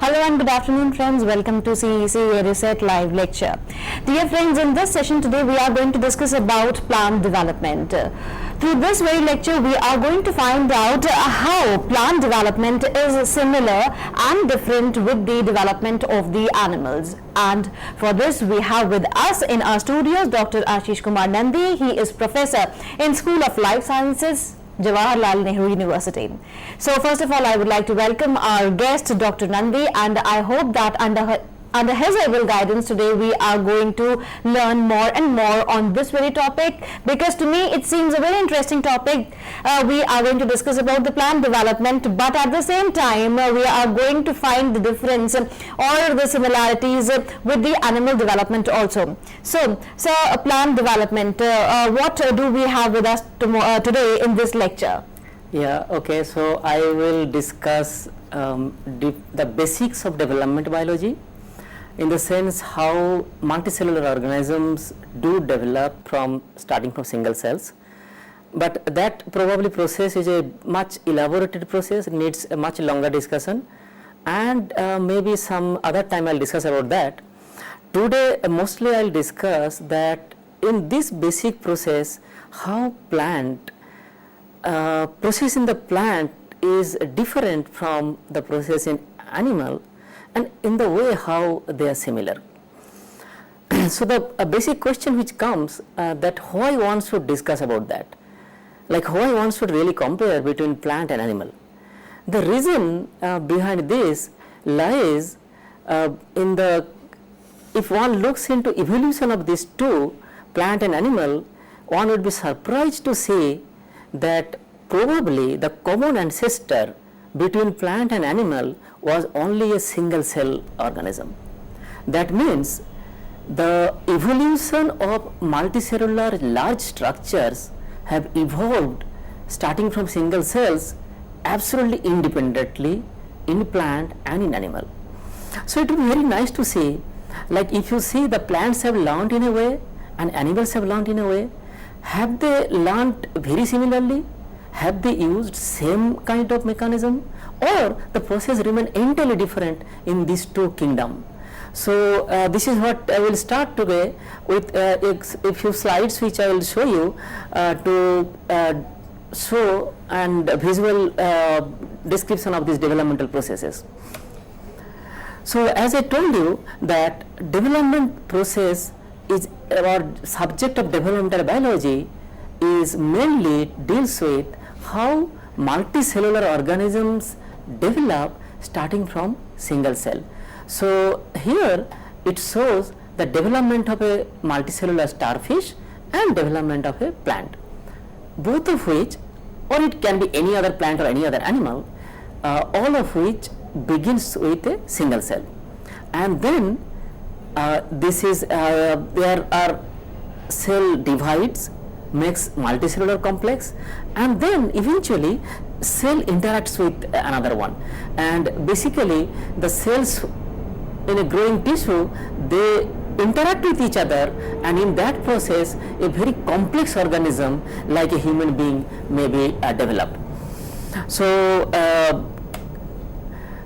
Hello and good afternoon friends, welcome to CEC Reset Live Lecture. Dear friends, in this session today we are going to discuss about plant development. Through this very lecture we are going to find out how plant development is similar and different with the development of the animals. And for this we have with us in our studios Dr. Ashish Kumar Nandi. He is Professor in School of Life Sciences, Jawaharlal Nehru University. So first of all, I would like to welcome our guest Dr. Nandi, and I hope that under his able guidance today we are going to learn more and more on this very topic, because to me it seems a very interesting topic. We are going to discuss about the plant development, but at the same time we are going to find the difference or the similarities with the animal development also. So plant development, what do we have with us today in this lecture? Yeah, okay, so I will discuss the basics of development biology, in the sense how multicellular organisms do develop starting from single cells. But that probably process is a much elaborated process, needs a much longer discussion, and maybe some other time I will discuss about that. Today mostly I will discuss that in this basic process how process in the plant is different from the process in animal, and in the way how they are similar. So the basic question which comes that why one should discuss about that, like why one should really compare between plant and animal. The reason behind this lies in the, if one looks into evolution of these two, plant and animal, one would be surprised to see that probably the common ancestor between plant and animal was only a single cell organism. That means the evolution of multicellular large structures have evolved starting from single cells absolutely independently in plant and in animal. So it will be very nice to see, like if you see the plants have learned in a way and animals have learned in a way, have they learned very similarly? Have they used same kind of mechanism, or the process remain entirely different in these two kingdoms? So this is what I will start today with a few slides which I will show you to show and visual description of these developmental processes. So as I told you that development process is, or subject of developmental biology is mainly deals with how multicellular organisms develop starting from single cell. So here it shows the development of a multicellular starfish and development of a plant, both of which, or it can be any other plant or any other animal, all of which begins with a single cell. And then this is there are cell divides, makes multicellular complex, and then eventually cell interacts with another one, and basically the cells in a growing tissue, they interact with each other, and in that process a very complex organism like a human being may be developed. So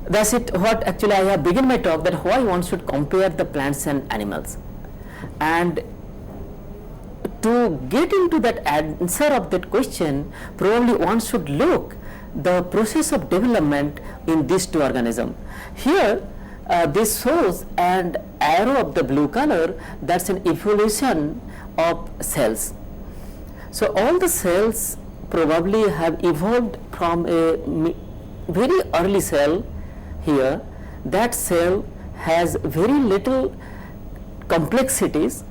that's it, what actually I have begun my talk, that why one should compare the plants and animals. And to get into that answer of that question, probably one should look the process of development in these two organisms. Here this shows an arrow of the blue color, that's an evolution of cells. So all the cells probably have evolved from a very early cell. Here that cell has very little complexities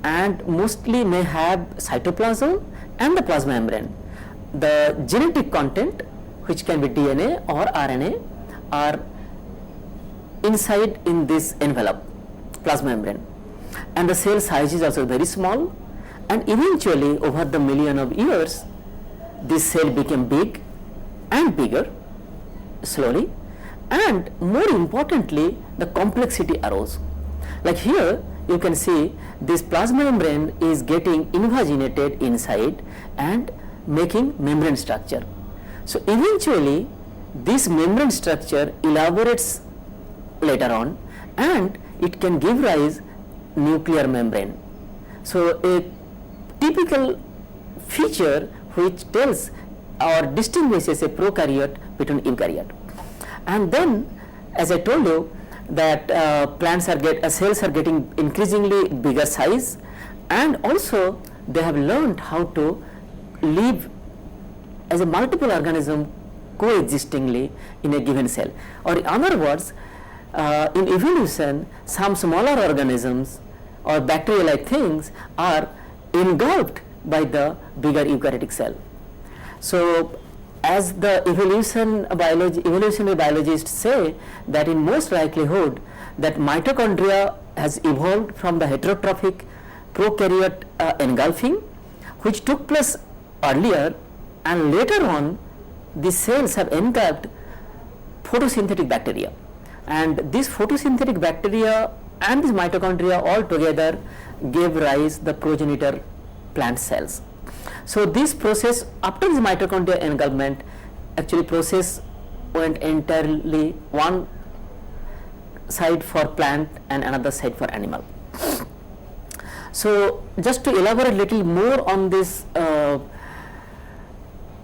and mostly may have cytoplasm and the plasma membrane. The genetic content, which can be DNA or RNA, are inside in this envelope, plasma membrane, and the cell size is also very small, and eventually over the million of years this cell became big and bigger, slowly, and more importantly, the complexity arose. Like here, you can see this plasma membrane is getting invaginated inside and making membrane structure. So eventually, this membrane structure elaborates later on, and it can give rise nuclear membrane. So a typical feature which tells or distinguishes a prokaryote between eukaryote. And then, as I told you, that cells are getting increasingly bigger size, and also they have learned how to live as a multiple organism coexistingly in a given cell. Or in other words, in evolution, some smaller organisms or bacteria-like things are engulfed by the bigger eukaryotic cell. So, as the evolutionary biologists say, that in most likelihood that mitochondria has evolved from the heterotrophic prokaryote engulfing, which took place earlier, and later on these cells have engulfed photosynthetic bacteria, and these photosynthetic bacteria and these mitochondria all together gave rise the progenitor plant cells. So this process, after the mitochondria engulfment, actually process went entirely one side for plant and another side for animal. So just to elaborate a little more on this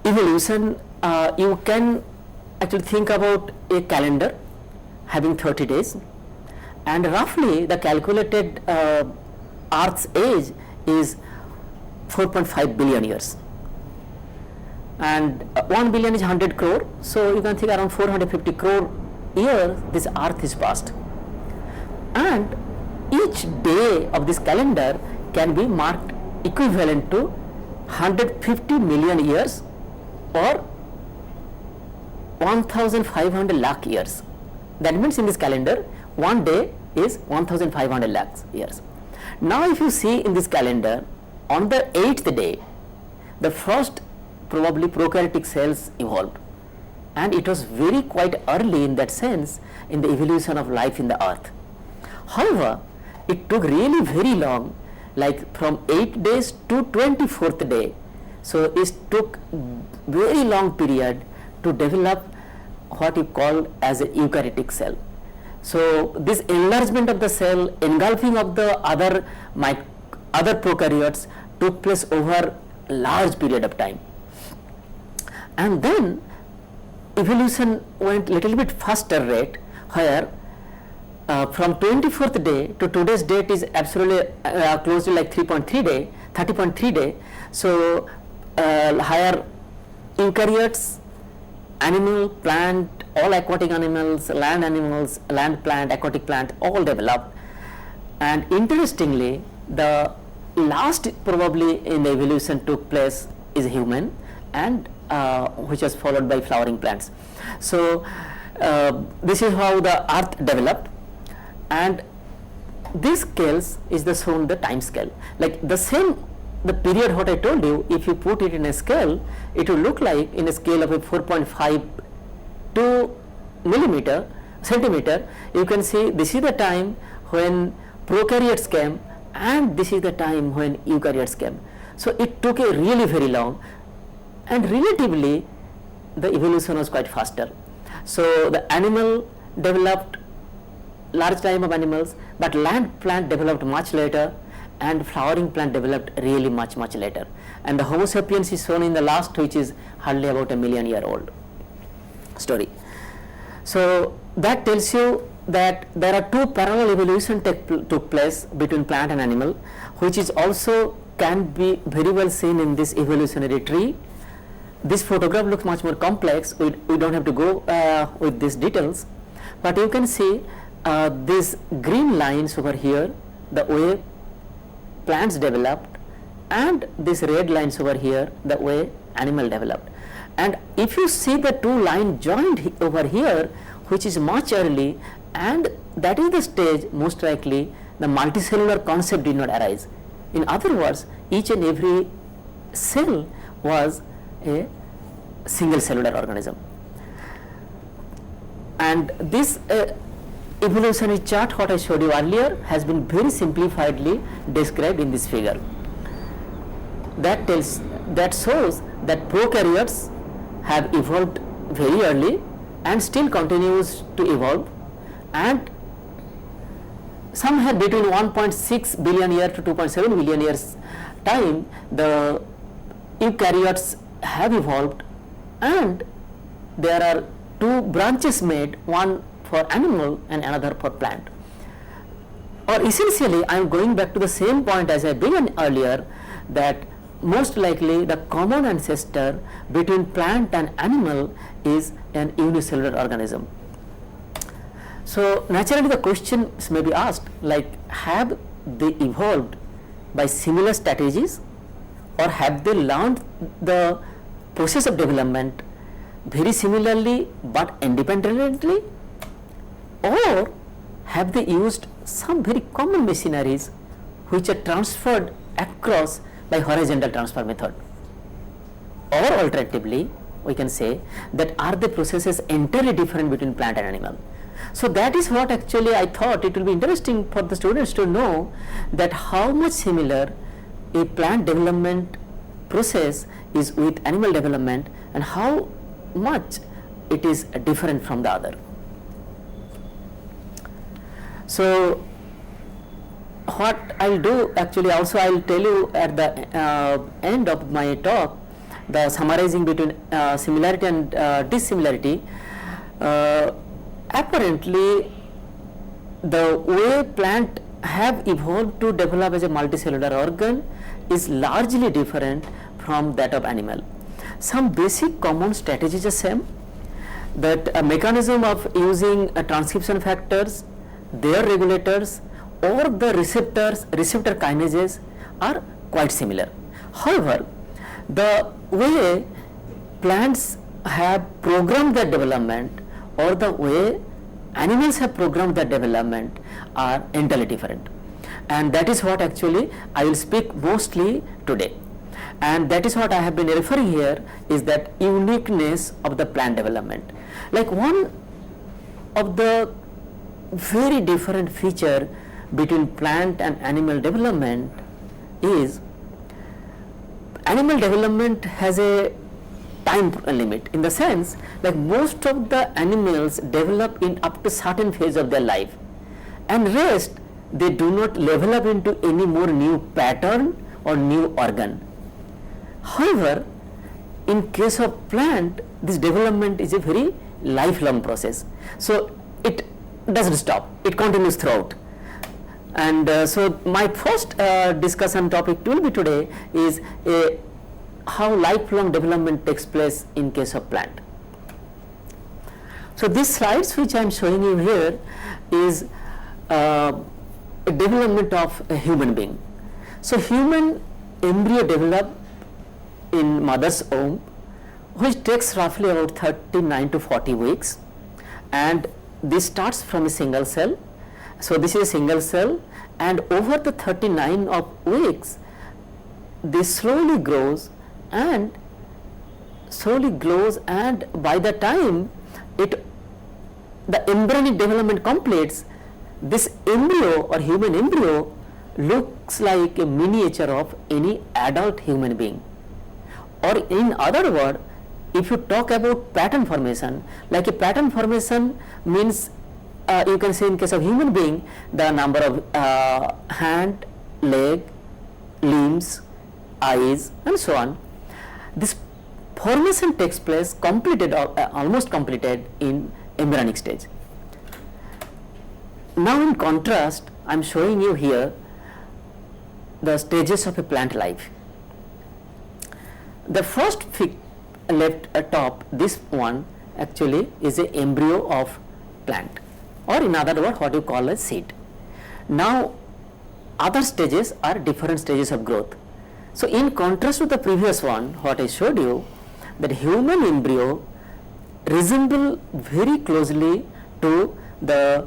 evolution, you can actually think about a calendar having 30 days, and roughly the calculated Earth's age is 4.5 billion years, and 1 billion is 100 crore, so you can think around 450 crore years this Earth is past, and each day of this calendar can be marked equivalent to 150 million years or 1500 lakh years. That means in this calendar, one day is 1500 lakhs years. Now if you see in this calendar, on the 8th day, the first probably prokaryotic cells evolved, and it was very quite early in that sense in the evolution of life in the earth. However, it took really very long, like from 8 days to 24th day. So it took very long period to develop what you call as a eukaryotic cell. So this enlargement of the cell, engulfing of the other prokaryotes took place over a large period of time. And then evolution went little bit faster rate, where from 24th day to today's date is absolutely close to like 30.3 day. So higher eukaryotes, animal, plant, all aquatic animals, land plant, aquatic plant, all developed. And interestingly, the last probably in the evolution took place is human, and which was followed by flowering plants. So this is how the earth developed, and this scales is the shown the time scale. Like the period what I told you, if you put it in a scale, it will look like in a scale of a 4.52 centimeter, you can see this is the time when prokaryotes came, and this is the time when eukaryotes came. So it took a really very long, and relatively the evolution was quite faster. So the animal developed large time of animals, but land plant developed much later, and flowering plant developed really much later. And the Homo sapiens is shown in the last, which is hardly about a million-year-old story. So that tells you that there are two parallel evolution took place between plant and animal, which is also can be very well seen in this evolutionary tree. This photograph looks much more complex. We don't have to go with these details, but you can see these green lines over here, the way plants developed, and these red lines over here, the way animal developed. And if you see the two lines joined over here, which is much early, and that is the stage most likely the multicellular concept did not arise. In other words, each and every cell was a single cellular organism. And this evolutionary chart what I showed you earlier has been very simplifiedly described in this figure. That shows that prokaryotes have evolved very early and still continues to evolve, and somewhere between 1.6 billion year to 2.7 billion years time the eukaryotes have evolved, and there are two branches made, one for animal and another for plant. Or essentially I am going back to the same point as I began earlier, that most likely the common ancestor between plant and animal is an unicellular organism. So naturally the questions may be asked, like, have they evolved by similar strategies, or have they learned the process of development very similarly but independently, or have they used some very common machineries which are transferred across by horizontal transfer method? Or alternatively we can say that are the processes entirely different between plant and animal? So that is what actually I thought it will be interesting for the students to know, that how much similar a plant development process is with animal development and how much it is different from the other. So what I'll do actually, also I'll tell you at the end of my talk the summarizing between similarity and dissimilarity. Apparently the way plant have evolved to develop as a multicellular organ is largely different from that of animal. Some basic common strategies are same, that a mechanism of using transcription factors, their regulators, or the receptor kinases are quite similar. However, the way plants have programmed their development or the way animals have programmed their development are entirely different, and that is what actually I will speak mostly today. And that is what I have been referring here, is that uniqueness of the plant development. Like one of the very different feature between plant and animal development is animal development has a time limit, in the sense like most of the animals develop in up to certain phase of their life, and rest they do not level up into any more new pattern or new organ. However, in case of plant, this development is a very lifelong process, so it doesn't stop, it continues throughout. And so my first discussion topic will be today is how lifelong development takes place in case of plant. So these slides which I am showing you here is a development of a human being. So human embryo develop in mother's womb, which takes roughly about 39 to 40 weeks, and this starts from a single cell. So this is a single cell, and over the 39 of weeks this slowly grows and by the time the embryonic development completes, this embryo or human embryo looks like a miniature of any adult human being. Or in other words, if you talk about pattern formation, like a pattern formation means you can say in case of human being the number of hand, leg, limbs, eyes and so on. This formation takes place completed or almost completed in embryonic stage. Now in contrast, I am showing you here the stages of a plant life. The first left top, this one actually is a embryo of plant, or in other words what you call a seed. Now other stages are different stages of growth. So in contrast to the previous one what I showed you, that human embryo resemble very closely to the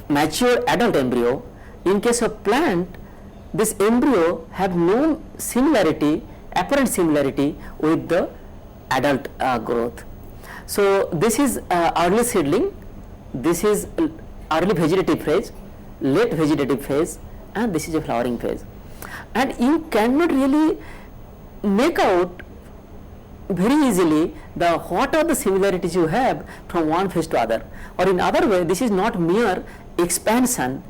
mature adult embryo. In case of plant, this embryo have no similarity, apparent similarity with the adult growth. So this is early seedling, this is early vegetative phase, late vegetative phase, and this is a flowering phase. And you cannot really make out very easily the what are the similarities you have from one phase to other, or in other way, this is not mere expansion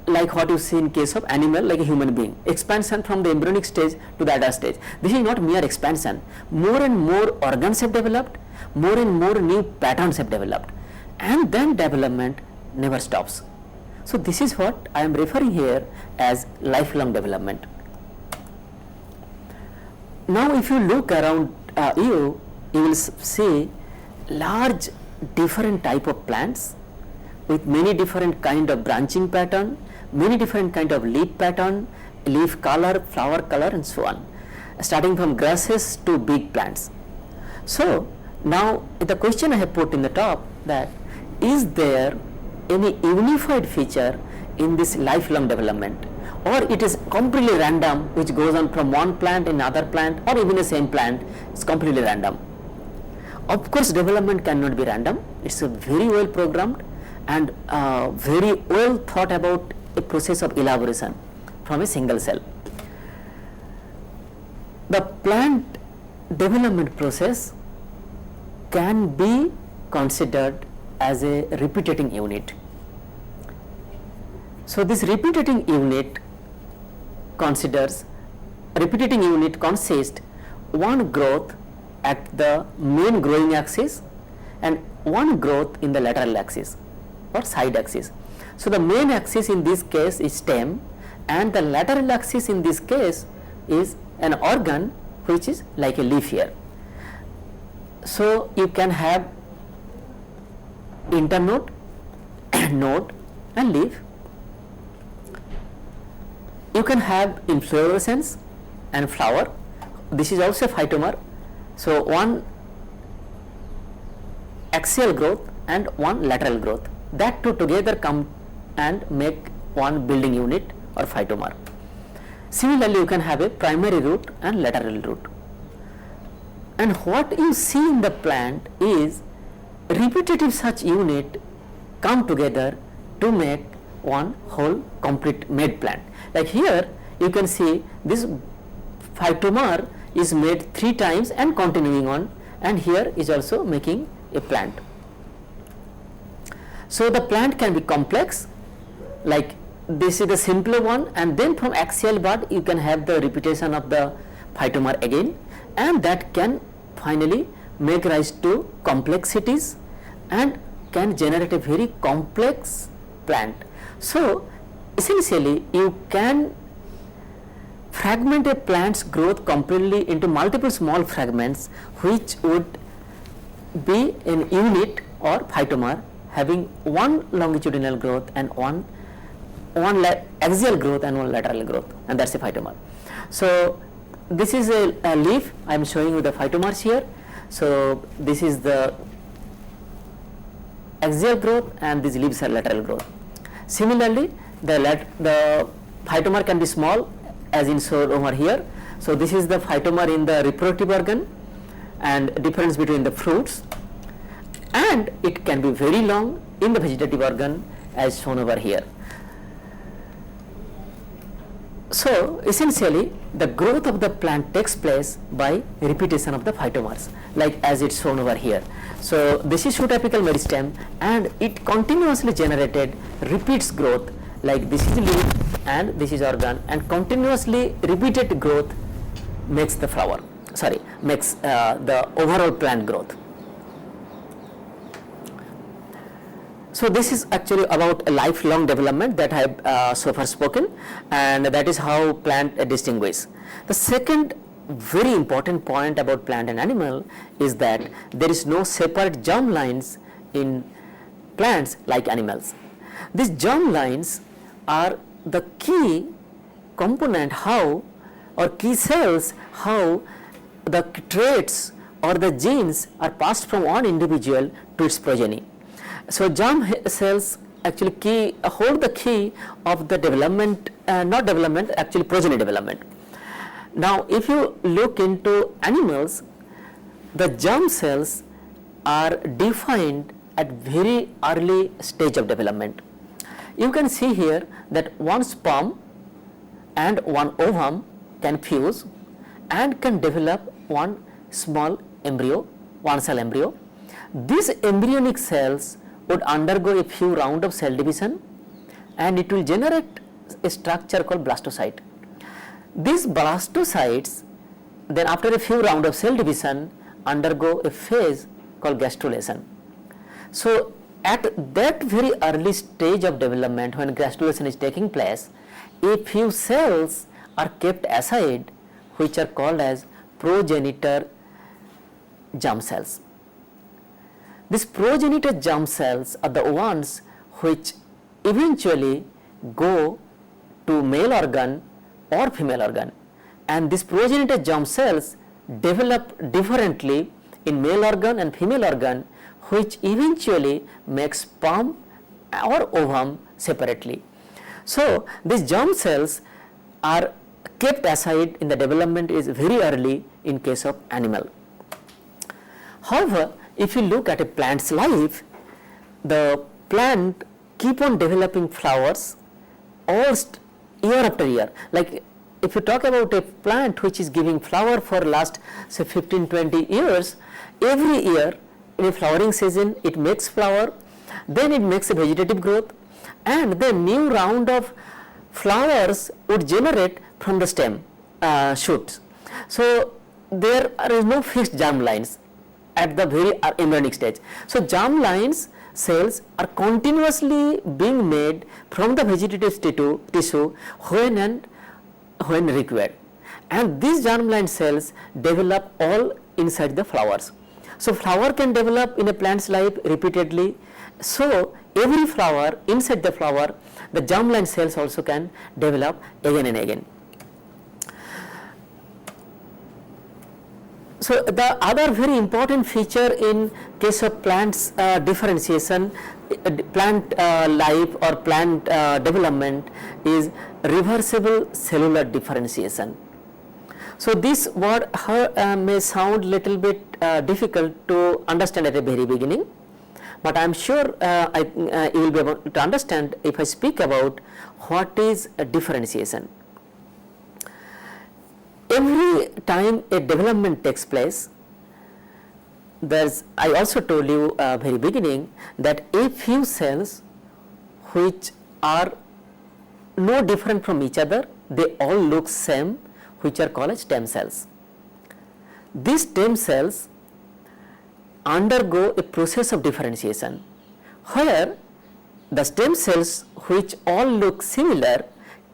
like what you see in case of animal, like a human being, expansion from the embryonic stage to the adult stage. This is not mere expansion. More and more organs have developed, more and more new patterns have developed, and then development never stops. So this is what I am referring here as lifelong development. Now if you look around you will see large different type of plants with many different kind of branching pattern, many different kind of leaf pattern, leaf color, flower color, and so on, starting from grasses to big plants. So now the question I have put in the top, that is there any unified feature in this lifelong development, or it is completely random, which goes on from one plant in another plant, or even the same plant is completely random? Of course, development cannot be random. It's a very well programmed and very well thought about a process of elaboration from a single cell. The plant development process can be considered as a repeating unit. So this repeating unit consists one growth at the main growing axis and one growth in the lateral axis or side axis. So the main axis in this case is stem, and the lateral axis in this case is an organ which is like a leaf here. So you can have internode, node, and leaf. You can have inflorescence and flower. This is also a phytomer. So one axial growth and one lateral growth, that two together come and make one building unit or phytomer. Similarly, you can have a primary root and lateral root. And what you see in the plant is repetitive such unit come together to make one whole complete made plant. Like here you can see this phytomer is made 3 times and continuing on, and here is also making a plant. So the plant can be complex, like this is the simpler one, and then from axial bud you can have the repetition of the phytomer again, and that can finally make rise to complexities and can generate a very complex plant. So essentially you can fragment a plant's growth completely into multiple small fragments, which would be an unit or phytomer having one longitudinal growth and one axial growth and one lateral growth, and that's a phytomer. So this is a leaf. I am showing you the phytomers here. So this is the axial growth and these leaves are lateral growth. Similarly, the phytomer can be small, as in shown over here. So this is the phytomer in the reproductive organ and difference between the fruits, and it can be very long in the vegetative organ as shown over here. So essentially the growth of the plant takes place by repetition of the phytomers, like as it's shown over here. So this is shoot apical meristem, and it continuously generated repeats growth, like this is leaf and this is organ, and continuously repeated growth makes the flower, makes the overall plant growth. So this is actually about a lifelong development that I have so far spoken, and that is how plant distinguish. The second very important point about plant and animal is that there is no separate germ lines in plants like animals. These germ lines are the key component how, or key cells how the traits or the genes are passed from one individual to its progeny. So germ cells actually hold the key of the development, not development, actually progeny development. Now if you look into animals, the germ cells are defined at very early stage of development. You can see here that one sperm and one ovum can fuse and can develop one small embryo, one cell embryo. These embryonic cells would undergo a few rounds of cell division and it will generate a structure called blastocyte. These blastocytes then after a few rounds of cell division undergo a phase called gastrulation. So at that very early stage of development when gastrulation is taking place, a few cells are kept aside which are called as progenitor germ cells. These progenitor germ cells are the ones which eventually go to male organ or female organ, and these progenitor germ cells develop differently in male organ and female organ, which eventually makes sperm or ovum separately. So these germ cells are kept aside in the development is very early in case of animal. However, if you look at a plant's life, the plant keep on developing flowers almost year after year. Like if you talk about a plant which is giving flower for last say 15-20 years, every year in a flowering season it makes flower, then it makes a vegetative growth, and then new round of flowers would generate from the stem shoots. So there is no fixed germ lines at the very embryonic stage. So germ lines cells are continuously being made from the vegetative tissue when required, and these germline cells develop all inside the flowers. So flower can develop in a plant's life repeatedly. So every flower, inside the flower, the germline cells also can develop again and again. So the other very important feature in case of plants differentiation, plant life or plant development is reversible cellular differentiation. So this word may sound little bit difficult to understand at the very beginning, but I am sure you will be able to understand if I speak about what is a differentiation. Every time a development takes place, I also told you very beginning that a few cells which are no different from each other, they all look same, which are called as stem cells. These stem cells undergo a process of differentiation where the stem cells which all look similar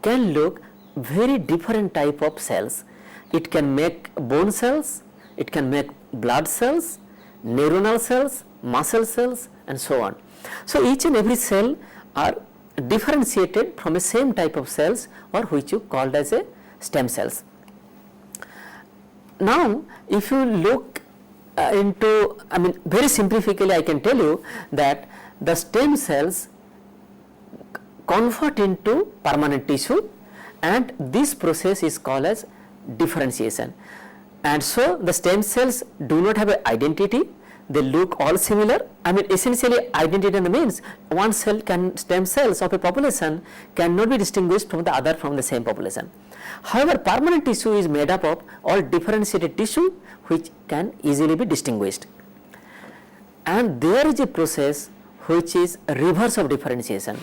can look very different type of cells. It can make bone cells, it can make blood cells, neuronal cells, muscle cells, and so on. So each and every cell are differentiated from a same type of cells, or which you called as a stem cells. Now if you look into, very simplifically I can tell you that the stem cells convert into permanent tissue, and this process is called as differentiation. And so the stem cells do not have an identity, they look all similar. Essentially identity means one stem cells of a population cannot be distinguished from the other from the same population. However, permanent tissue is made up of all differentiated tissue which can easily be distinguished. And there is a process which is reverse of differentiation,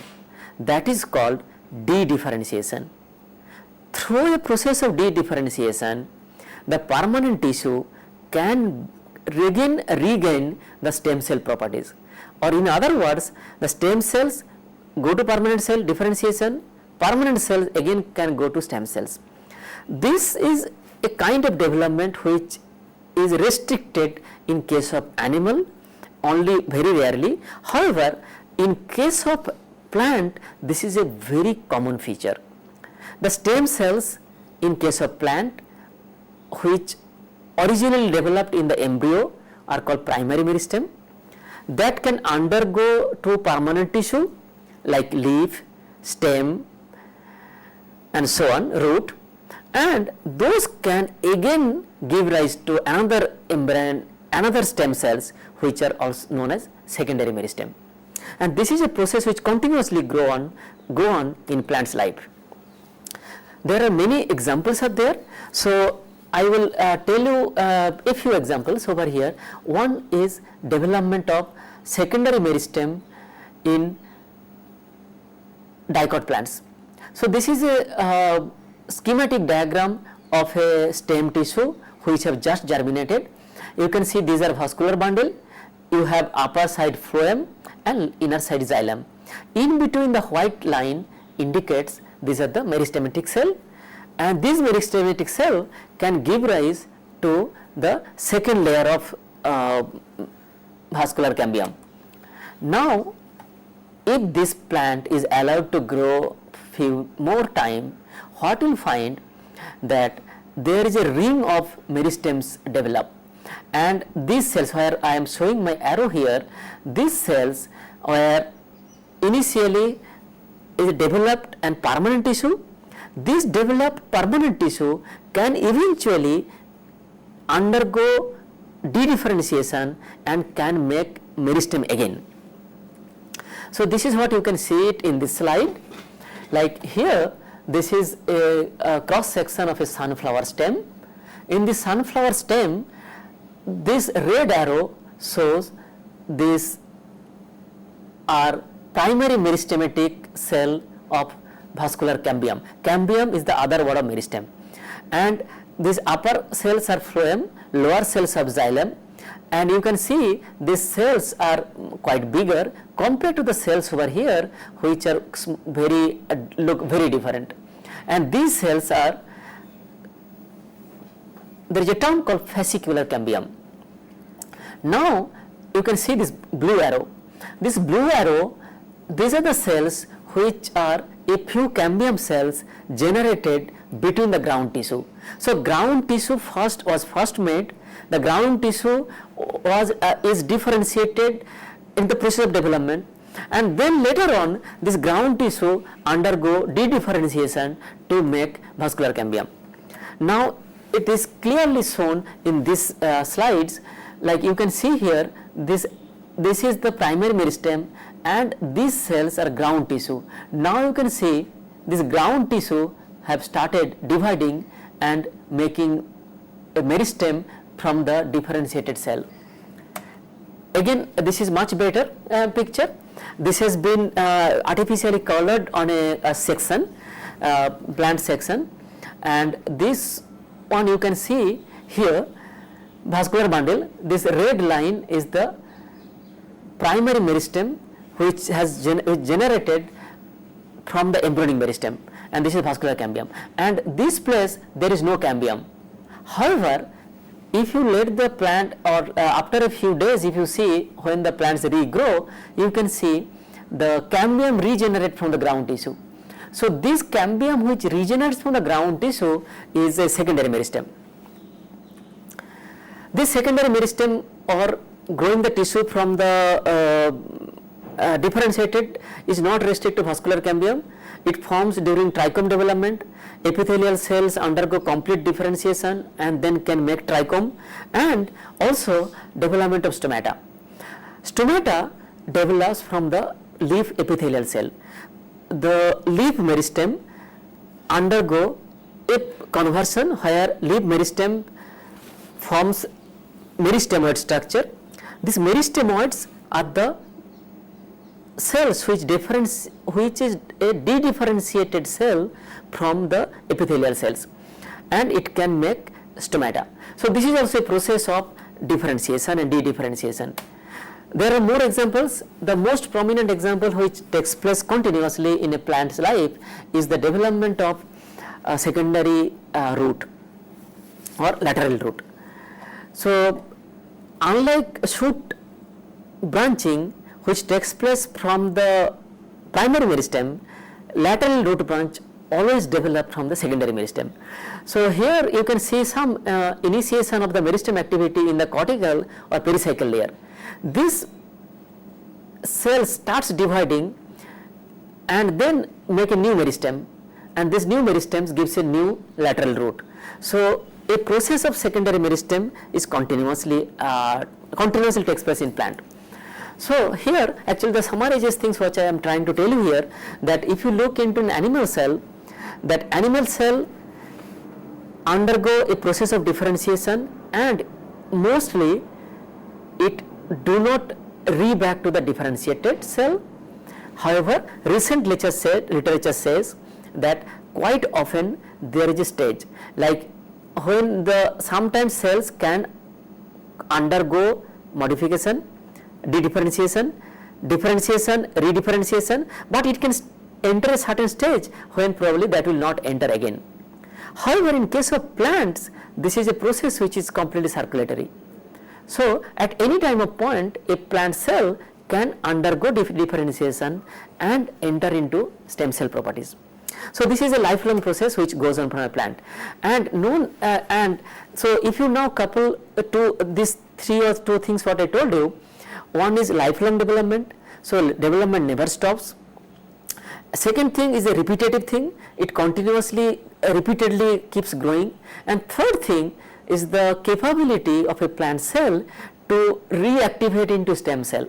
that is called de-differentiation. Through a process of de-differentiation, the permanent tissue can regain the stem cell properties, or in other words, the stem cells go to permanent cell differentiation, permanent cells again can go to stem cells. This is a kind of development which is restricted in case of animal only very rarely. However, in case of plant, this is a very common feature. The stem cells in case of plant which originally developed in the embryo are called primary meristem, that can undergo to permanent tissue like leaf, stem, and so on, root, and those can again give rise to another membrane another stem cells which are also known as secondary meristem. And this is a process which continuously go on in plant's life. There are many examples are there. So I will tell you a few examples over here. One is development of secondary meristem in dicot plants. So this is a schematic diagram of a stem tissue which have just germinated. You can see these are vascular bundle. You have upper side phloem and inner side xylem. In between the white line indicates these are the meristematic cell, and this meristematic cell can give rise to the second layer of vascular cambium. Now, if this plant is allowed to grow few more time, what will find that there is a ring of meristems develop, and these cells where I am showing my arrow here, these cells were initially is developed and permanent tissue. This developed permanent tissue can eventually undergo dedifferentiation and can make meristem again. So this is what you can see it in this slide. Like here, this is a cross section of a sunflower stem. In the sunflower stem, this red arrow shows these are primary meristematic cell of vascular cambium. Cambium is the other word of meristem, and these upper cells are phloem, lower cells of xylem, and you can see these cells are quite bigger compared to the cells over here, which are look very different. And these cells are, there is a term called fascicular cambium. Now you can see this blue arrow. This blue arrow, these are the cells which are a few cambium cells generated between the ground tissue. So ground tissue was first made. The ground tissue is differentiated in the process of development, and then later on this ground tissue undergo dedifferentiation to make vascular cambium. Now it is clearly shown in these slides. Like you can see here, this is the primary meristem, and these cells are ground tissue. Now you can see this ground tissue have started dividing and making a meristem from the differentiated cell. Again, this is much better picture. This has been artificially colored on a section, plant section, and this one you can see here, vascular bundle. This red line is the primary meristem which has generated from the embryonic meristem, and this is vascular cambium, and this place there is no cambium. However, if you let the plant, or after a few days, if you see when the plants regrow, you can see the cambium regenerate from the ground tissue. So this cambium which regenerates from the ground tissue is a secondary meristem. This secondary meristem, or growing the tissue from the differentiated, is not restricted to vascular cambium. It forms during trichome development. Epithelial cells undergo complete differentiation and then can make trichome, and also development of stomata. Stomata develops from the leaf epithelial cell. The leaf meristem undergo a conversion where leaf meristem forms meristemoid structure. These meristemoids are the cells which is a dedifferentiated cell from the epithelial cells, and it can make stomata. So this is also a process of differentiation and dedifferentiation. There are more examples. The most prominent example which takes place continuously in a plant's life is the development of secondary root or lateral root. So unlike shoot branching which takes place from the primary meristem, lateral root branch always develop from the secondary meristem. So here you can see some initiation of the meristem activity in the cortical or pericycle layer. This cell starts dividing and then make a new meristem, and this new meristem gives a new lateral root. So a process of secondary meristem is continuously takes place in plant. So here actually the summarizes things which I am trying to tell you here, that if you look into an animal cell, that animal cell undergo a process of differentiation, and mostly it do not back to the differentiated cell. However, recent literature says that quite often there is a stage, like when sometimes cells can undergo modification, dedifferentiation, differentiation, redifferentiation, but it can enter a certain stage when probably that will not enter again. However, in case of plants, this is a process which is completely circulatory. So, at any time of point, a plant cell can undergo differentiation and enter into stem cell properties. So, this is a lifelong process which goes on from a plant, and so if you now couple to these two things what I told you, one is lifelong development, so development never stops. Second thing is a repetitive thing, it continuously repeatedly keeps growing, and third thing is the capability of a plant cell to reactivate into stem cell.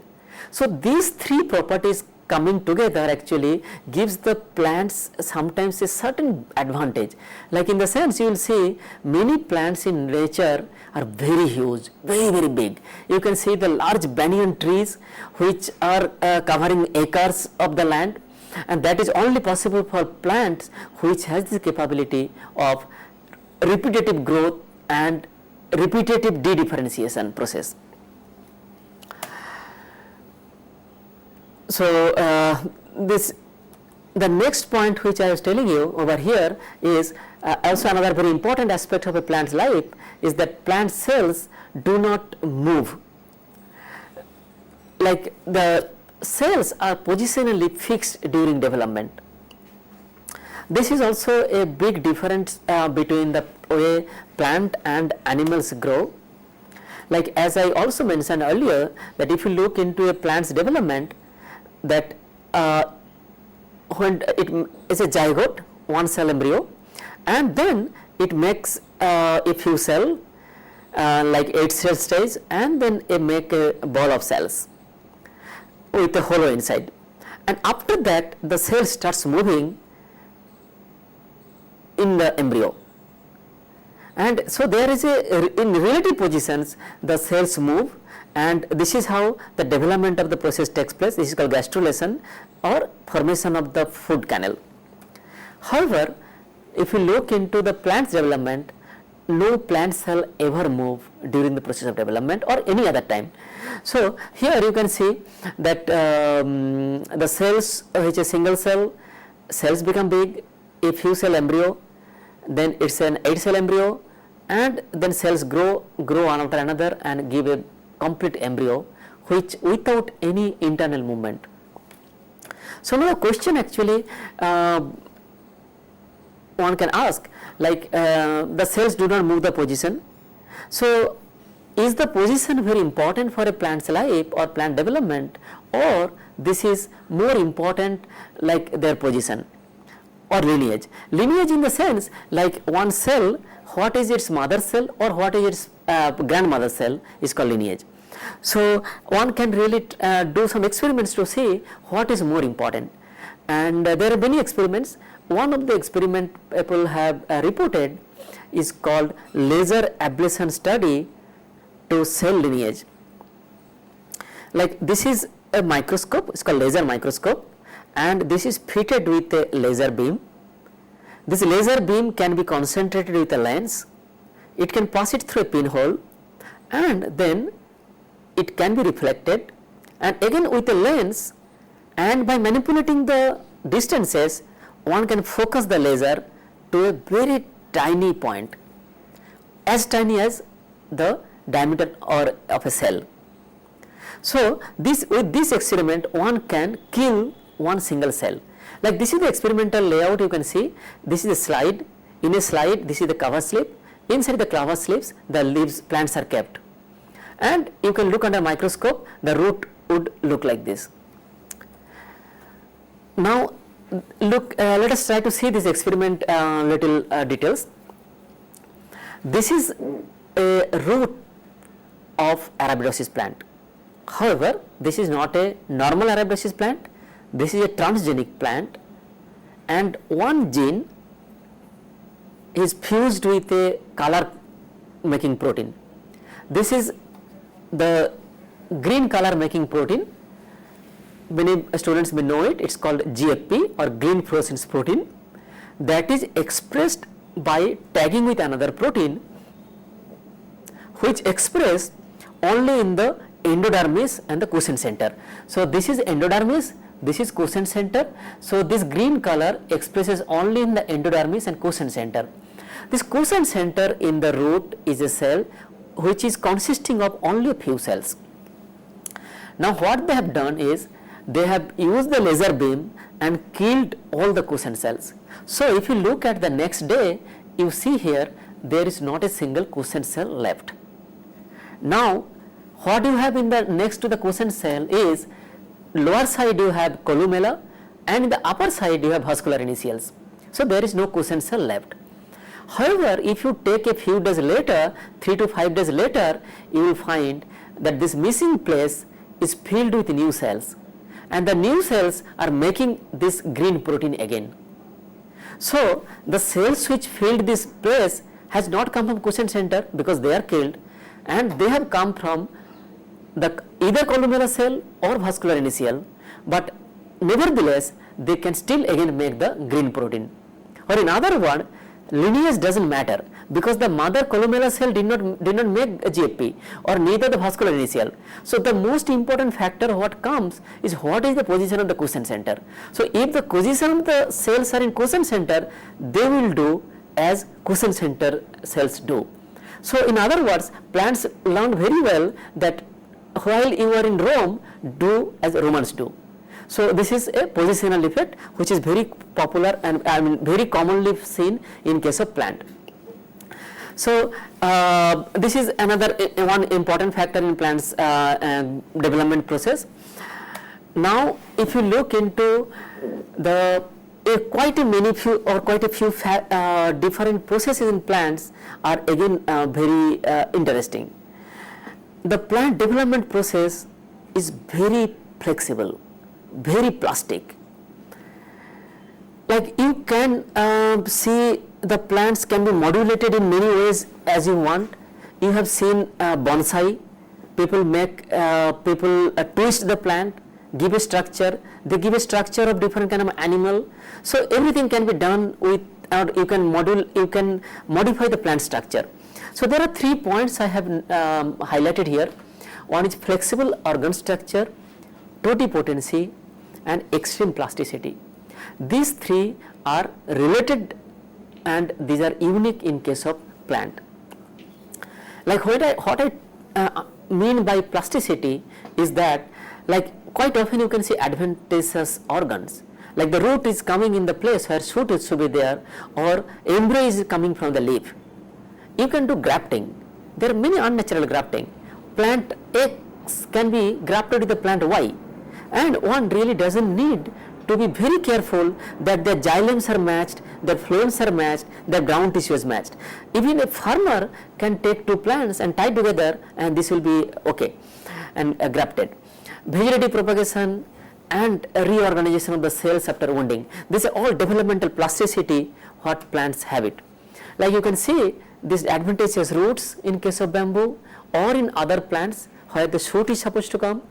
So these three properties coming together actually gives the plants sometimes a certain advantage. Like in the sense you will see many plants in nature are very huge, very big. You can see the large banyan trees which are covering acres of the land, and that is only possible for plants which has the capability of repetitive growth and repetitive dedifferentiation process. So the next point which I was telling you over here is also another very important aspect of a plant's life is that plant cells do not move. Like the cells are positionally fixed during development. This is also a big difference between the way plant and animals grow. Like as I also mentioned earlier, that if you look into a plant's development, that when it is a zygote, one cell embryo, and then it makes a few cells like 8 cell stage, and then it make a ball of cells with a hollow inside, and after that the cell starts moving in the embryo, and so there is in relative positions the cells move, and this is how the development of the process takes place. This is called gastrulation or formation of the food canal. However, if you look into the plant's development, no plant cell ever move during the process of development or any other time. So here you can see that the cells which is single cell, cells become big, a few cell embryo, then it's an 8 cell embryo, and then cells grow one after another and give a complete embryo which without any internal movement. So now the question actually one can ask, like the cells do not move the position. So is the position very important for a plant's life or plant development, or this is more important like their position or lineage? Lineage in the sense like one cell, what is its mother cell or what is its grandmother cell is called lineage. So one can really do some experiments to see what is more important, and there are many experiments. One of the experiment people have reported is called laser ablation study to cell lineage. Like this is a microscope, it's called laser microscope, and this is fitted with a laser beam. This laser beam can be concentrated with a lens, it can pass it through a pinhole, and then it can be reflected, and again with a lens, and by manipulating the distances one can focus the laser to a very tiny point, as tiny as the diameter or of a cell. So with this experiment one can kill one single cell. Like this is the experimental layout. You can see this is a slide. In a slide this is the cover slip. Inside the cover slips the leaves plants are kept, and you can look under a microscope, the root would look like this. Now look, let us try to see this experiment little details. This is a root of Arabidopsis plant. However, this is not a normal Arabidopsis plant, this is a transgenic plant, and one gene is fused with a color making protein. This is the green color making protein. Many students may know it, it's called GFP or green fluorescence protein, that is expressed by tagging with another protein which express only in the endodermis and the quiescent center. So this is endodermis, this is quiescent center. So this green color expresses only in the endodermis and quiescent center. This quiescent center in the root is a cell which is consisting of only a few cells. Now what they have done is they have used the laser beam and killed all the quiescent cells. So if you look at the next day, you see here there is not a single quiescent cell left. Now what you have in the next to the quiescent cell is lower side you have columella and in the upper side you have vascular initials. So there is no quiescent cell left. However, if you take a few days later, 3 to 5 days later, you will find that this missing place is filled with new cells, and the new cells are making this green protein again. So the cells which filled this place has not come from quiescent center because they are killed, and they have come from the either columella cell or vascular initial, but nevertheless they can still again make the green protein. Or in other words, lineage doesn't matter because the mother columella cell did not make a GFP or neither the vascular initial. So the most important factor what comes is what is the position of the quiescent center. So if the position of the cells are in quiescent center, they will do as quiescent center cells do. So in other words, plants learn very well that while you are in Rome, do as Romans do. So this is a positional effect which is very popular and very commonly seen in case of plant. So this is another one important factor in plants development process. Now if you look into the quite a few different processes in plants are again very interesting. The plant development process is very flexible, very plastic. Like you can see the plants can be modulated in many ways as you want. You have seen bonsai, people twist the plant, give a structure, they give a structure of different kind of animal. So everything can be done with, or you can modify the plant structure. So there are 3 points I have highlighted here. One is flexible organ structure, totipotency and extreme plasticity. These 3 are related and these are unique in case of plant. Like what I mean by plasticity is that, like quite often you can see adventitious organs, like the root is coming in the place where shoot is to be there, or embryo is coming from the leaf. You can do grafting. There are many unnatural grafting. Plant X can be grafted with the plant Y, and one really doesn't need to be very careful that their xylems are matched, their phloems are matched, their ground tissue is matched. Even a farmer can take 2 plants and tie together and this will be okay and grafted. Vegetative propagation and reorganization of the cells after wounding. These are all developmental plasticity what plants have it. Like you can see these adventitious roots in case of bamboo or in other plants where the shoot is supposed to come,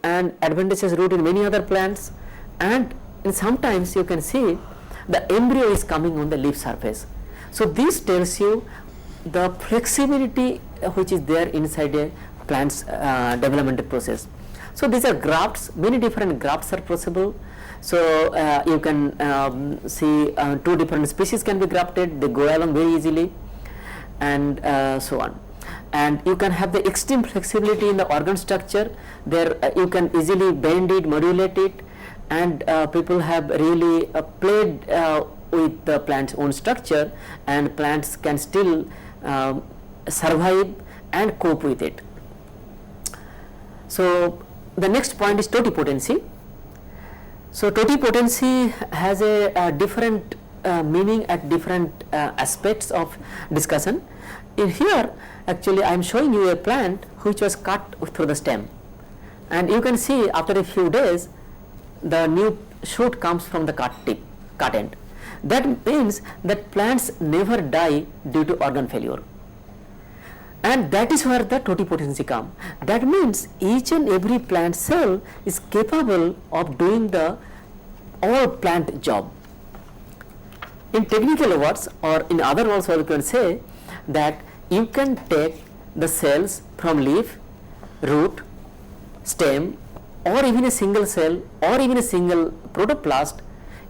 and adventitious root in many other plants, and sometimes you can see the embryo is coming on the leaf surface. So this tells you the flexibility which is there inside a plant's developmental process. So these are grafts, many different grafts are possible. So you can see 2 different species can be grafted, they go along very easily, and so on. And you can have the extreme flexibility in the organ structure. There you can easily bend it, modulate it, and people have really played with the plant's own structure, and plants can still survive and cope with it. So the next point is totipotency. So totipotency has a different meaning at different aspects of discussion. In here, actually, I am showing you a plant which was cut through the stem, and you can see after a few days, the new shoot comes from the cut end. That means that plants never die due to organ failure, and that is where the totipotency comes. That means each and every plant cell is capable of doing the all plant job. In technical words, or in other words, we can say that you can take the cells from leaf, root, stem, or even a single cell or even a single protoplast,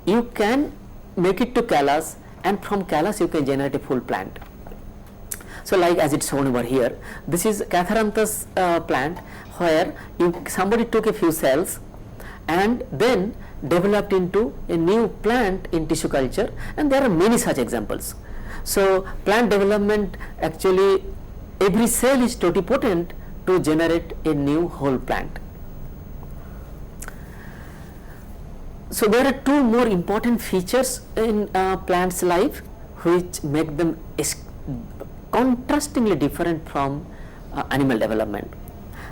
you can make it to callus, and from callus you can generate a full plant. So like as it's shown over here, this is Catharanthus plant, where somebody took a few cells and then developed into a new plant in tissue culture, and there are many such examples. So plant development, actually every cell is totipotent to generate a new whole plant. So there are two more important features in plants' life which make them contrastingly different from animal development.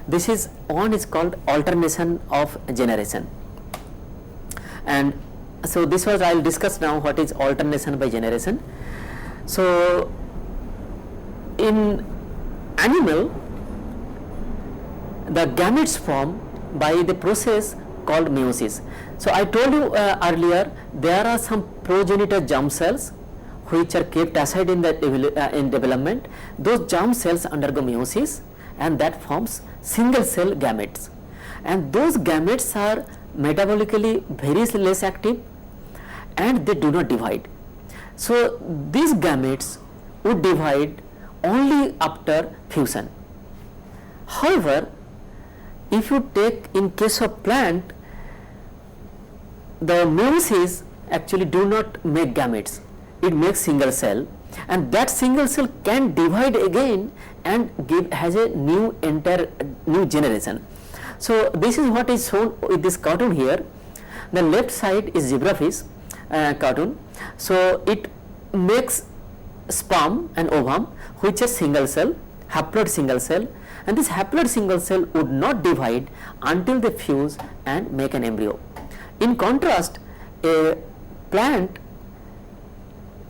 This is one is called alternation of generation, and so this was I will discuss now what is alternation by generation. So in animal, the gametes form by the process called meiosis. So I told you earlier, there are some progenitor germ cells which are kept aside in the in development. Those germ cells undergo meiosis, and that forms single cell gametes, and those gametes are metabolically very less active and they do not divide. So these gametes would divide only after fusion. However, if you take in case of plant, the meiosis actually do not make gametes, it makes single cell, and that single cell can divide again and has a new generation. So this is what is shown with this cartoon here. The left side is zebrafish cartoon. So it makes sperm and ovum, which is single cell, haploid single cell, and this haploid single cell would not divide until they fuse and make an embryo. In contrast, a plant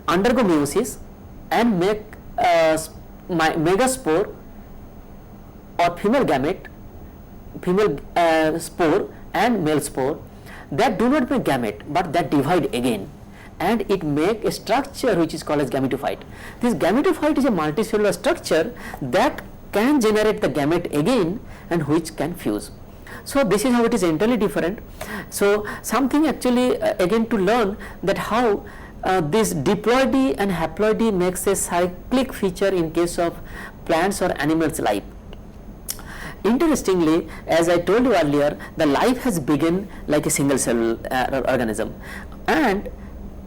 undergo meiosis and make megaspore or female gamete, female spore and male spore, that do not make gamete but that divide again, and it make a structure which is called as gametophyte. This gametophyte is a multicellular structure that can generate the gamete again and which can fuse. So this is how it is entirely different. So something actually again to learn that how this diploidy and haploidy makes a cyclic feature in case of plants or animals' life. Interestingly, as I told you earlier, the life has begun like a single cell organism, and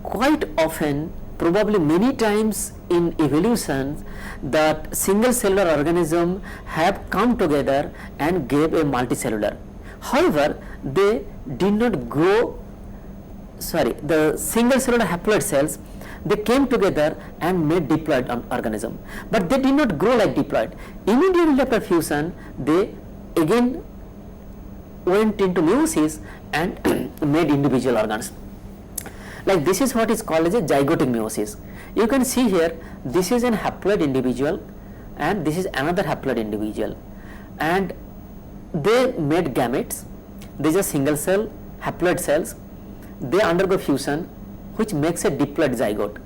quite often, probably many times in evolution, that single cellular organism have come together and gave a multicellular. However, they did not grow, the single cellular haploid cells, they came together and made diploid organism, but they did not grow like diploid. Immediately after fusion, they again went into meiosis and made individual organs. Like this is what is called as a zygotic meiosis. You can see here, this is an haploid individual and this is another haploid individual, and they made gametes. These are single cell haploid cells. They undergo fusion, which makes a diploid zygote.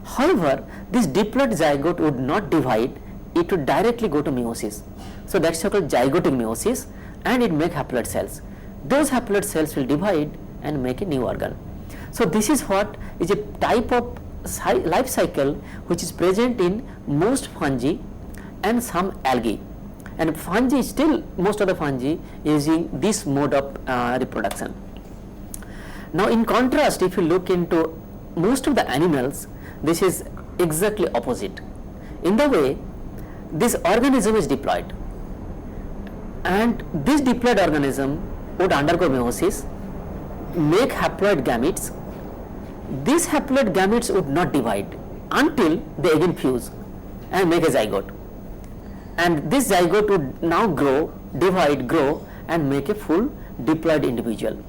However, this diploid zygote would not divide, it would directly go to meiosis. So that's called zygotic meiosis, and it makes haploid cells. Those haploid cells will divide and make a new organ. So this is what is a type of life cycle which is present in most fungi and some algae. And fungi, still most of the fungi using this mode of reproduction. Now in contrast, if you look into most of the animals, this is exactly opposite. In the way, this organism is diploid, and this diploid organism would undergo meiosis, make haploid gametes, these haploid gametes would not divide until they again fuse and make a zygote, and this zygote would now grow, divide, grow and make a full diploid individual.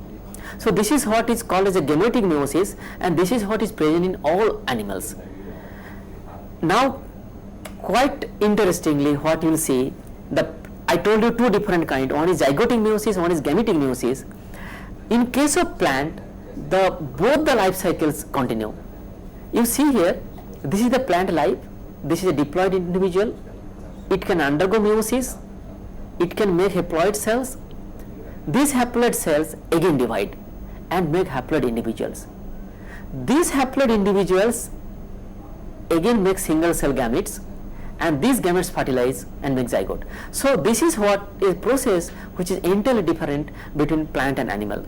So this is what is called as a gametic meiosis, and this is what is present in all animals. Now quite interestingly, what you will see, I told you two different kind, one is zygotic meiosis, one is gametic meiosis. In case of plant, both the life cycles continue. You see here, this is the plant life, this is a diploid individual, it can undergo meiosis, it can make haploid cells, these haploid cells again divide and make haploid individuals. These haploid individuals again make single cell gametes, and these gametes fertilize and make zygote. So this is what is process which is entirely different between plant and animal.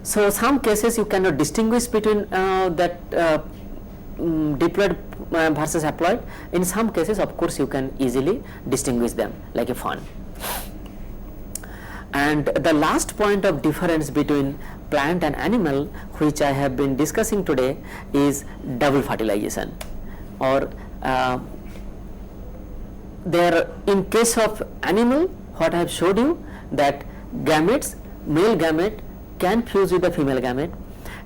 So some cases you cannot distinguish between diploid versus haploid. In some cases, of course, you can easily distinguish them like a fawn. And the last point of difference between plant and animal, which I have been discussing today, is double fertilization. Or in case of animal, what I have showed you, that gametes, male gamete can fuse with the female gamete,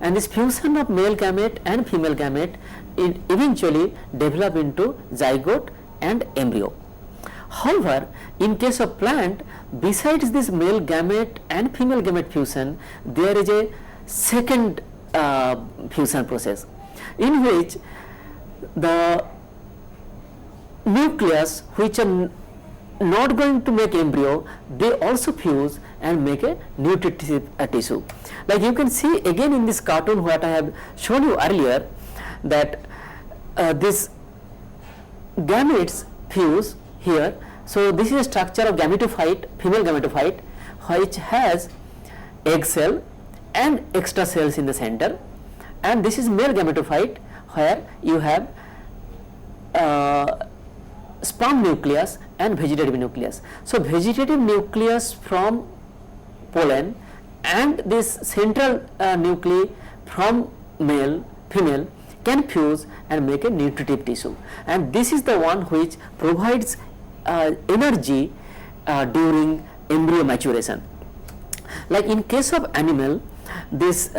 and this fusion of male gamete and female gamete eventually develop into zygote and embryo. However, in case of plant, besides this male gamete and female gamete fusion, there is a second fusion process in which the nucleus which are not going to make embryo, they also fuse and make a nutritive tissue. Like you can see again in this cartoon what I have shown you earlier, that this gametes fuse here. So this is a structure of gametophyte, female gametophyte, which has egg cell and extra cells in the center, and this is male gametophyte where you have sperm nucleus and vegetative nucleus. So vegetative nucleus from pollen and this central nuclei from male, female can fuse and make a nutritive tissue, and this is the one which provides energy during embryo maturation. Like in case of animal, this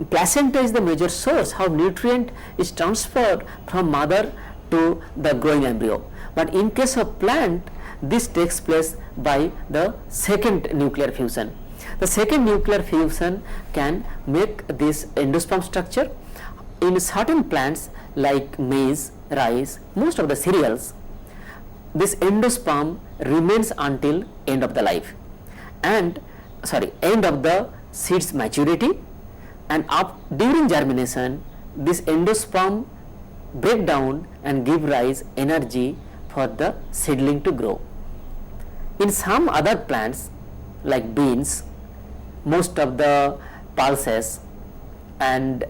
placenta is the major source how nutrient is transferred from mother to the growing embryo. But in case of plant, this takes place by the second nuclear fusion. The second nuclear fusion can make this endosperm structure. In certain plants like maize, rice, most of the cereals, this endosperm remains until end of the life, and end of the seed's maturity, and during germination this endosperm break down and give rise energy for the seedling to grow. In some other plants like beans, most of the pulses and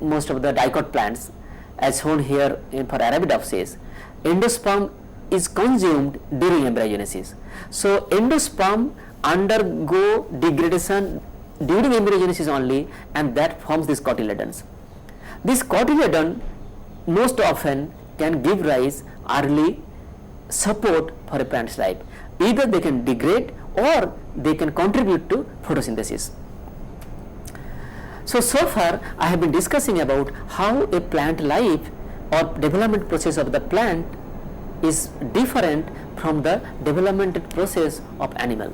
most of the dicot plants as shown here for Arabidopsis, endosperm is consumed during embryogenesis. So endosperm undergo degradation during embryogenesis only, and that forms these cotyledons. This cotyledon most often can give rise early support for a plant's life. Either they can degrade or they can contribute to photosynthesis. So far I have been discussing about how a plant life or development process of the plant is different from the development process of animal.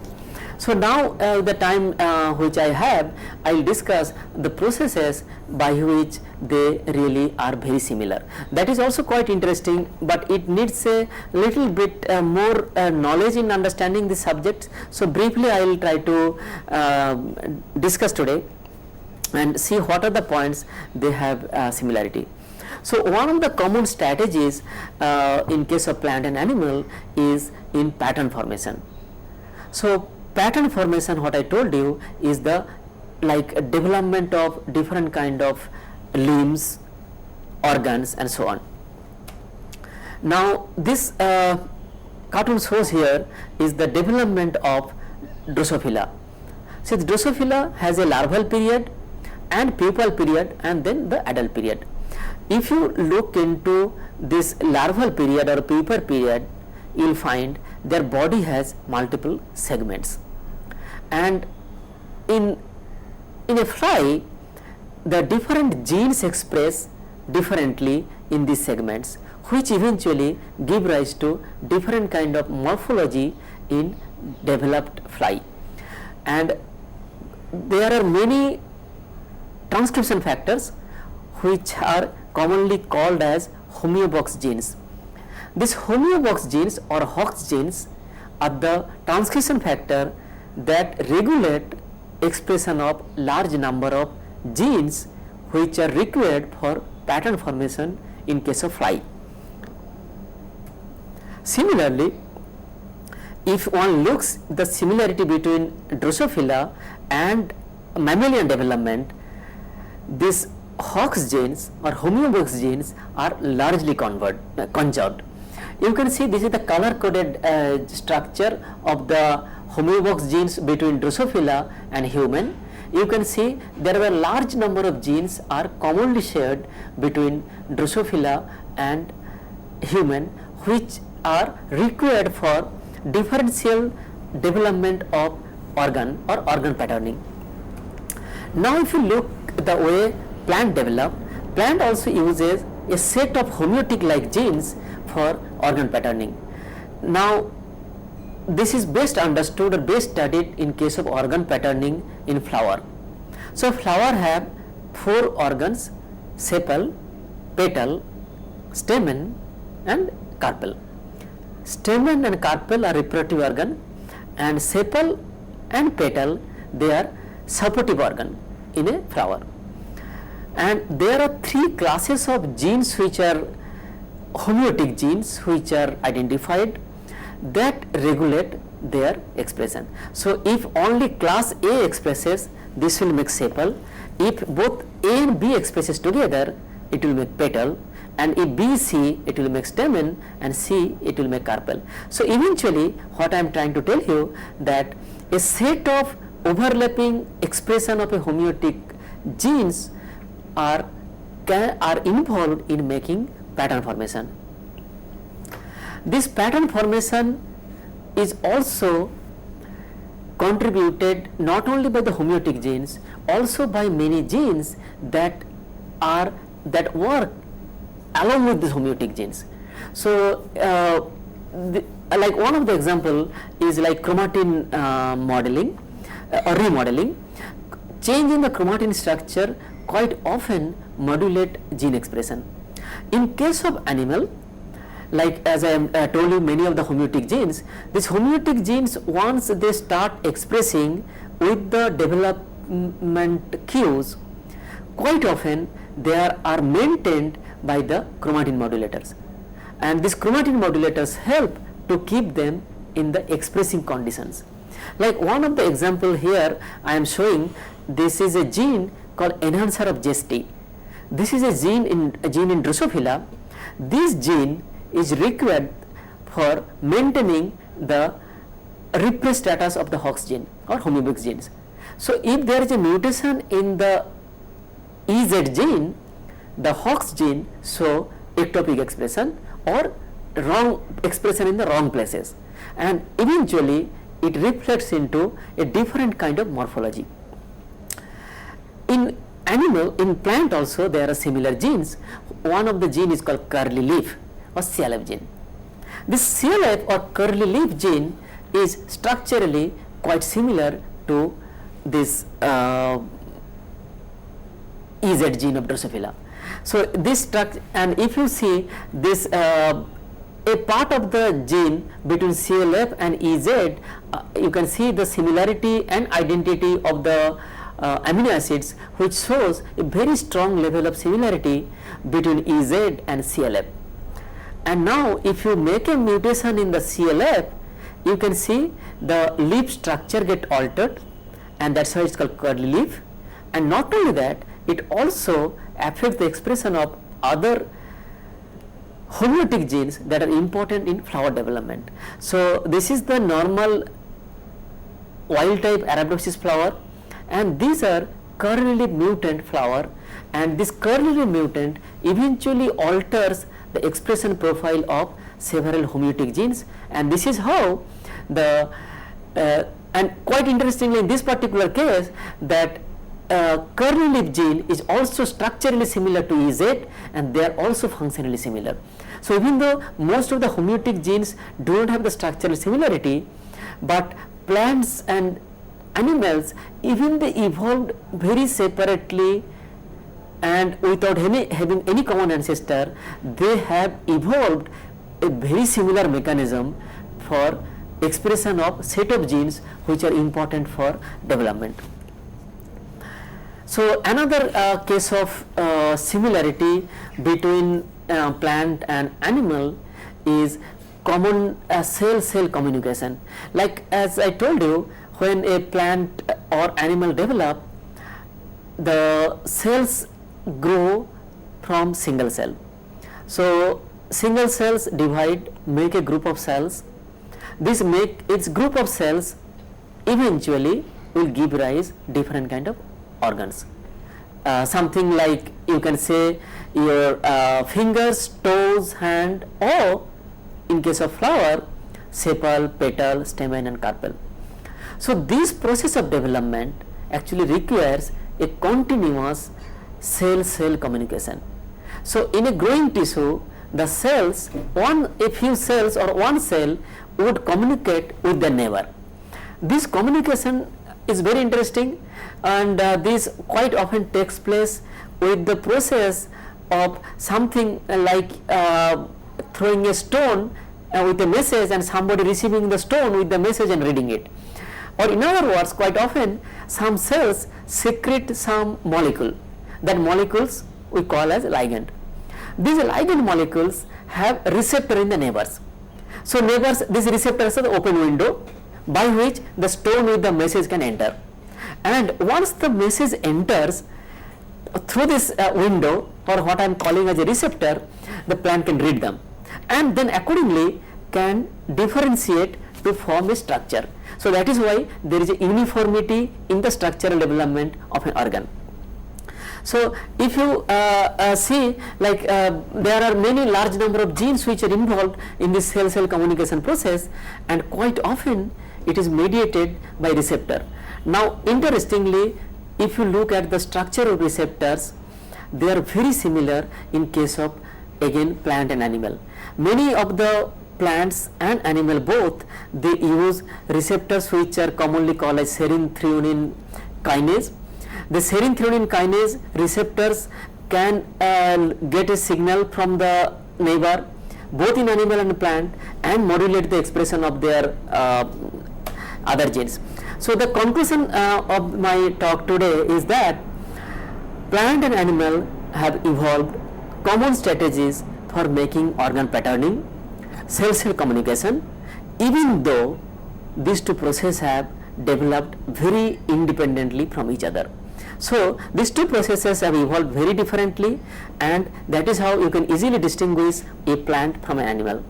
So now the time which I have, I will discuss the processes by which they really are very similar. That is also quite interesting, but it needs a little bit more knowledge in understanding the subject. So briefly I will try to discuss today and see what are the points they have similarity. So one of the common strategies in case of plant and animal is in pattern formation. So pattern formation, what I told you, is the development of different kind of limbs, organs and so on. Now this cartoon shows here is the development of Drosophila. So the Drosophila has a larval period, and pupal period, and then the adult period. If you look into this larval period or pupa period, you will find their body has multiple segments, and in a fly the different genes express differently in these segments, which eventually give rise to different kind of morphology in developed fly. And there are many transcription factors which are commonly called as homeobox genes. These homeobox genes or Hox genes are the transcription factor that regulate expression of large number of genes which are required for pattern formation in case of fly. Similarly, if one looks the similarity between Drosophila and mammalian development, these Hox genes or homeobox genes are largely conserved. You can see this is the color coded structure of the homeobox genes between Drosophila and human. You can see there are a large number of genes are commonly shared between Drosophila and human, which are required for differential development of organ or organ patterning. Now if you look the way plant develop, plant also uses a set of homeotic like genes for organ patterning. Now this is best understood or best studied in case of organ patterning in flower. So flower have 4 organs: sepal, petal, stamen and carpel. Stamen and carpel are reproductive organ, and sepal and petal they are supportive organ in a flower. And there are 3 classes of genes which are homeotic genes which are identified that regulate their expression. So if only class A expresses, this will make sepal. If both A and B expresses together, it will make petal, and if B, C, it will make stamen, and C, it will make carpel. So eventually what I am trying to tell you that a set of overlapping expression of a homeotic genes are involved in making pattern formation. This pattern formation is also contributed not only by the homeotic genes, also by many genes that work along with these homeotic genes. So like one of the example is like chromatin modeling or remodeling. Change in the chromatin structure quite often modulate gene expression. In case of animal, like as I told you, many of the homeotic genes, these homeotic genes, once they start expressing with the development cues, quite often they are maintained by the chromatin modulators, and these chromatin modulators help to keep them in the expressing conditions. Like one of the example here I am showing, this is a gene called enhancer of GST. This is a gene in Drosophila. This gene is required for maintaining the repressed status of the Hox gene or homeobox genes. So if there is a mutation in the EZ gene, the Hox gene show ectopic expression or wrong expression in the wrong places, and eventually it reflects into a different kind of morphology. In animal, in plant also there are similar genes. One of the gene is called curly leaf or CLF gene. This CLF or curly leaf gene is structurally quite similar to this EZ gene of Drosophila. So this structure, and if you see this a part of the gene between CLF and EZ, you can see the similarity and identity of the amino acids, which shows a very strong level of similarity between EZ and CLF. And now if you make a mutation in the CLF, you can see the leaf structure get altered, and that's why it's called curly leaf. And not only that, it also affects the expression of other homeotic genes that are important in flower development. So this is the normal wild type Arabidopsis flower, and these are kernel mutant flower, and this kernel mutant eventually alters the expression profile of several homeotic genes, and this is how the and quite interestingly in this particular case that kernel leaf gene is also structurally similar to EZ, and they are also functionally similar. So even though most of the homeotic genes do not have the structural similarity, but plants and animals, even they evolved very separately and without having any common ancestor, they have evolved a very similar mechanism for expression of set of genes which are important for development. So another case of similarity between plant and animal is common cell-cell communication. Like as I told you, when a plant or animal develop, the cells grow from single cell. So single cells divide, make a group of cells. This make its group of cells eventually will give rise different kind of organs. Something like you can say your fingers, toes, hand, or in case of flower, sepal, petal, stamen and carpel. So this process of development actually requires a continuous cell-cell communication. So in a growing tissue, the cells, a few cells or one cell would communicate with the neighbor. This communication is very interesting, and this quite often takes place with the process of something like throwing a stone with a message and somebody receiving the stone with the message and reading it. Or in other words, quite often some cells secrete some molecule. That molecules we call as ligand. These ligand molecules have receptor in the neighbors. So neighbors, these receptors are the open window by which the stone with the message can enter. And once the message enters through this window, or what I am calling as a receptor, the plant can read them and then accordingly can differentiate to form a structure. So that is why there is a uniformity in the structural development of an organ. So if you see, like there are many large number of genes which are involved in this cell-cell communication process, and quite often it is mediated by receptor. Now interestingly, if you look at the structure of receptors, they are very similar in case of again plant and animal. Many of the plants and animal both, they use receptors which are commonly called as serine threonine kinase. The serine threonine kinase receptors can get a signal from the neighbor both in animal and plant and modulate the expression of their other genes. So the conclusion of my talk today is that plant and animal have evolved common strategies for making organ patterning, cell-cell communication, even though these two processes have developed very independently from each other. So these two processes have evolved very differently, and that is how you can easily distinguish a plant from an animal.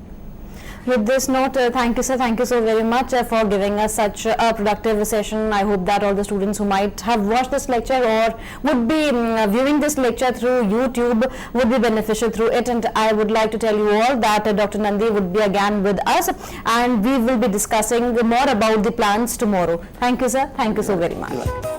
With this note, thank you sir, thank you so very much for giving us such a productive session. I hope that all the students who might have watched this lecture or would be viewing this lecture through YouTube would be beneficial through it, and I would like to tell you all that Dr. Nandi would be again with us and we will be discussing more about the plants tomorrow. Thank you sir, thank you so very much.